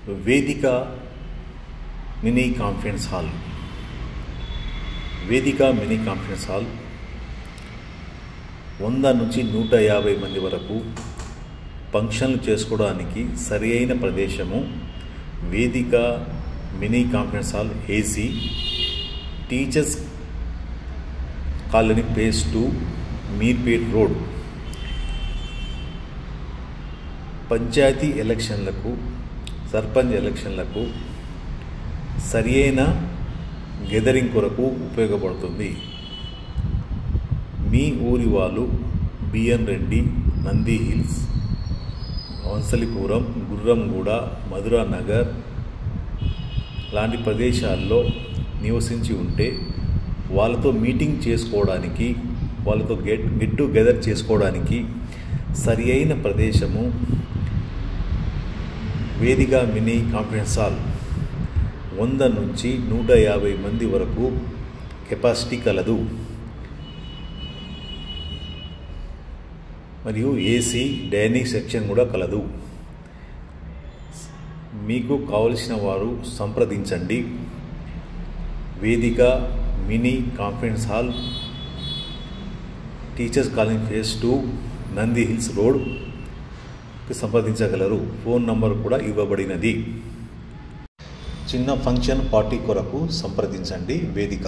వేదిక mini conference hall. వేదిక mini conference hall 100 నుంచి 150 మంది వరకు ఫంక్షన్లు చేసుకోవడానికి సరి అయిన ప్రదేశము వేదిక mini conference hall AC, teachers colony phase 2, Meerpet road. Panchayati ఎలక్షన్లకు, సర్పంచ్ ఎలక్షన్లకు సరి అయిన గెదరింగ్ కొరకు ఉపయోగపడుతుంది. మీ ఊరి వాళ్ళు బిఎన్ రెడ్డి, నంది హిల్స్, వంసలిపురం, గుర్రంగూడ, మధురా నగర్ లాంటి ప్రదేశాల్లో నివసించి ఉంటే వాళ్ళతో మీటింగ్ చేసుకోవడానికి, వాళ్ళతో గెట్ టుగెదర్ చేసుకోవడానికి సరి అయిన ప్రదేశము వేదిక మినీ కాన్ఫరెన్స్ హాల్. 100 నుంచి 150 మంది వరకు కెపాసిటీ కలదు. మరియు ఏసీ, డైనింగ్ సెక్షన్ కూడా కలదు. మీకు కావలసిన వారు సంప్రదించండి. వేదిక mini conference hall, teachers colony phase 2, Nandi hills road సంప్రదించగలరు. ఫోన్ నంబర్ కూడా ఇవ్వబడినది. చిన్న ఫంక్షన్ పార్టీ కొరకు సంప్రదించండి. వేదిక.